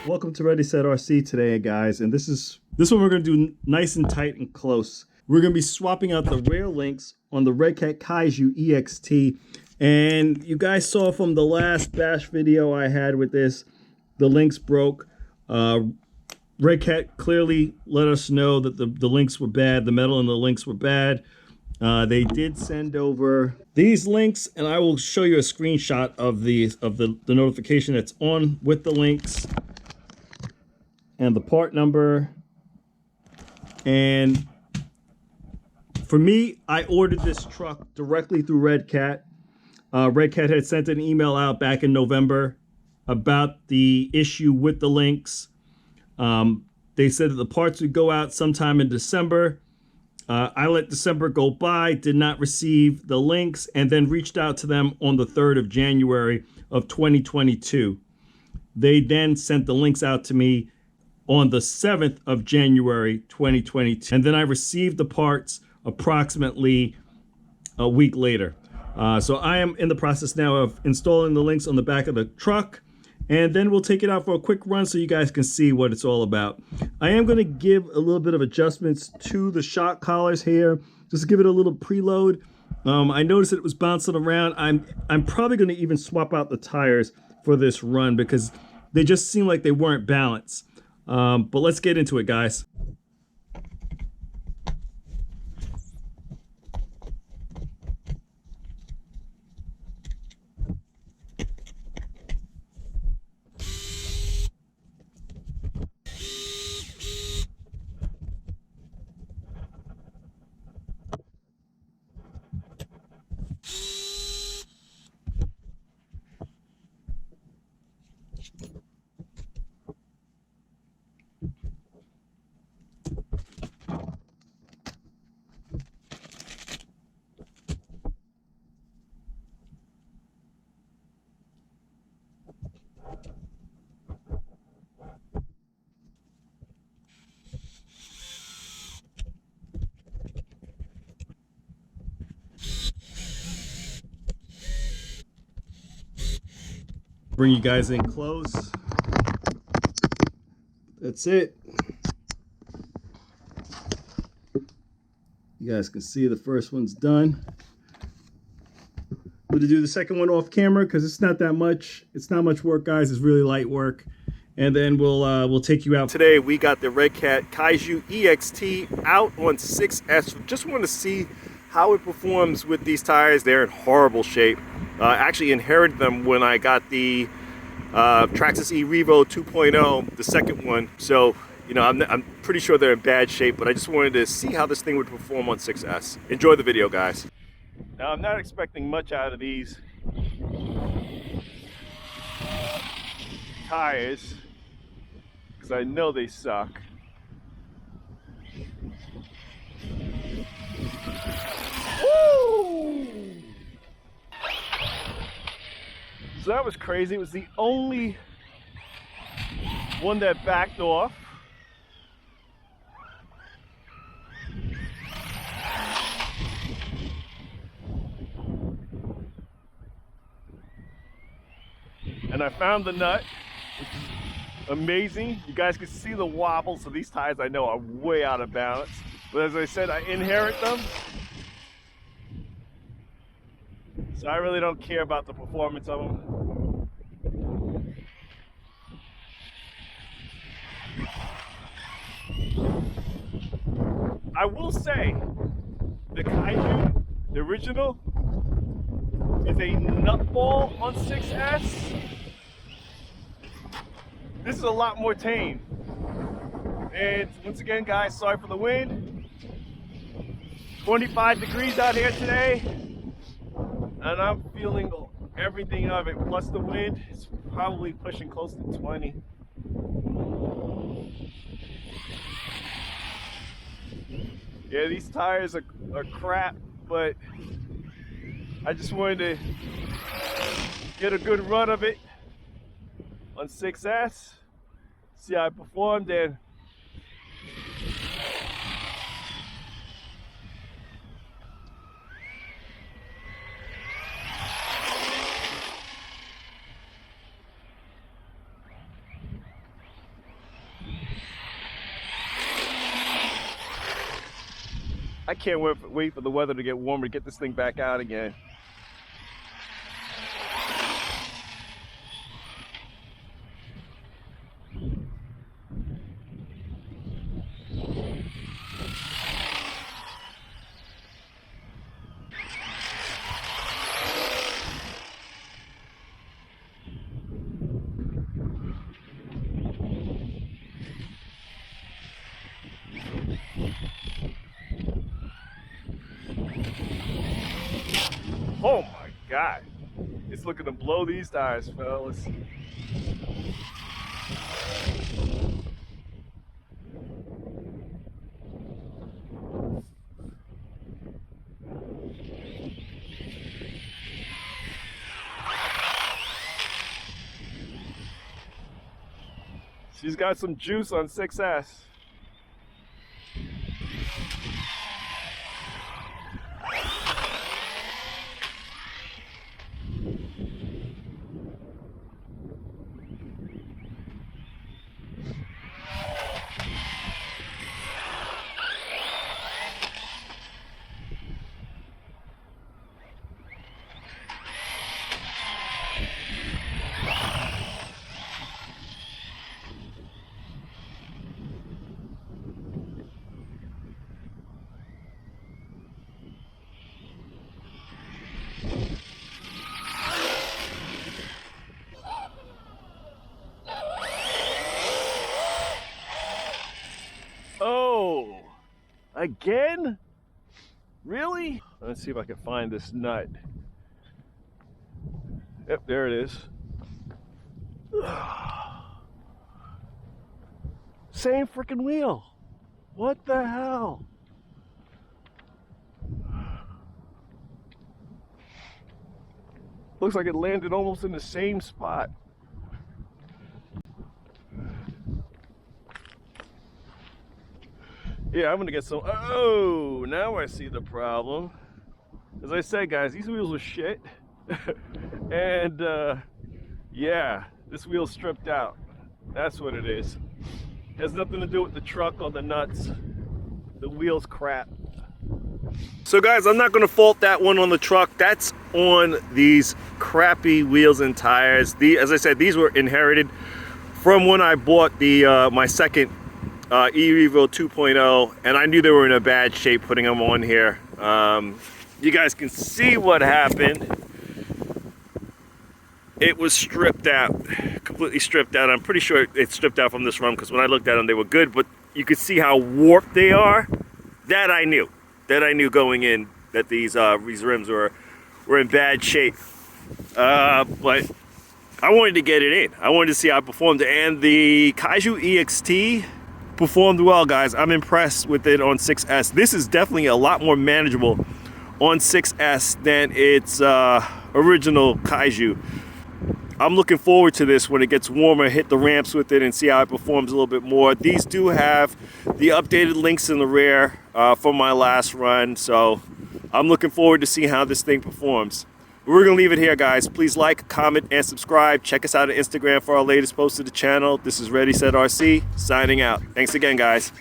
Welcome to Ready Set RC today, guys, and this one we're going to do nice and tight and close. We're going to be swapping out the rail links on the Redcat Kaiju EXT, and you guys saw from the last bash video I had with this, the links broke. Redcat clearly let us know that the links were bad, the metal and the links were bad. They did send over these links, and I will show you a screenshot of the notification that's on with the links and the part number. And for me, I ordered this truck directly through Redcat. Redcat had sent an email out back in November about the issue with the links. They said that the parts would go out sometime in December. I let December go by, did not receive the links, and then reached out to them on the 3rd of January of 2022. They then sent the links out to me on the 7th of January 2022. And then I received the parts approximately a week later. So I am in the process now of installing the links on the back of the truck, and then we'll take it out for a quick run so you guys can see what it's all about. I am going to give a little bit of adjustments to the shock collars here, just to give it a little preload. I noticed that it was bouncing around. I'm probably going to even swap out the tires for this run because they just seem like they weren't balanced. But let's get into it, guys. Bring you guys in close. That's it. You guys can see the first one's done. I'm going to do the second one off camera because it's not that much. It's not much work, guys. It's really light work. And then we'll take you out. Today we got the Redcat Kaiju EXT out on 6S. Just want to see how it performs with these tires. They're in horrible shape. Actually inherited them when I got the Traxxas E Revo 2.0, the second one. So, you know, I'm pretty sure they're in bad shape, but I just wanted to see how this thing would perform on 6S. Enjoy the video, guys. Now, I'm not expecting much out of these tires because I know they suck. Woo! So that was crazy. It was the only one that backed off. And I found the nut, which is amazing. You guys can see the wobble, so these tires I know are way out of balance. But as I said, I inherit them. So I really don't care about the performance of them. I will say, the Kaiju, the original, is a nutball on 6S. This is a lot more tame. And once again, guys, sorry for the wind. 25 degrees out here today. And I'm feeling everything of it, plus the wind. It's probably pushing close to 20. Yeah, these tires are crap, but I just wanted to get a good run of it on 6S, see how I performed, and I can't wait for the weather to get warmer to get this thing back out again. Oh my God, it's looking to blow these tires, fellas. She's got some juice on 6S. Oh, again? Really? Let's see if I can find this nut. Yep, there it is. Same freaking wheel. What the hell? Looks like it landed almost in the same spot. Yeah, I'm gonna get some. Oh, now I see the problem. As I said, guys, these wheels are shit. And yeah, this wheel's stripped out. That's what it is. It has nothing to do with the truck or the nuts. The wheel's crap. So guys, I'm not gonna fault that one on the truck. That's on these crappy wheels and tires. As I said, these were inherited from when I bought the my second e-Revo 2.0, and I knew they were in a bad shape putting them on here. You guys can see what happened. It was stripped out, completely stripped out. I'm pretty sure it's stripped out from this run because when I looked at them, they were good, but you could see how warped they are. That I knew. That I knew going in that these rims were in bad shape. But I wanted to get it in. I wanted to see how it performed, and the Kaiju EXT performed well, guys. I'm impressed with it on 6S. This is definitely a lot more manageable on 6S than its original Kaiju. I'm looking forward to this when it gets warmer, hit the ramps with it and see how it performs a little bit more. These do have the updated links in the rear from my last run, so I'm looking forward to see how this thing performs. We're gonna leave it here, guys. Please like, comment, and subscribe. Check us out on Instagram for our latest posts to the channel. This is Ready Set RC, signing out. Thanks again, guys.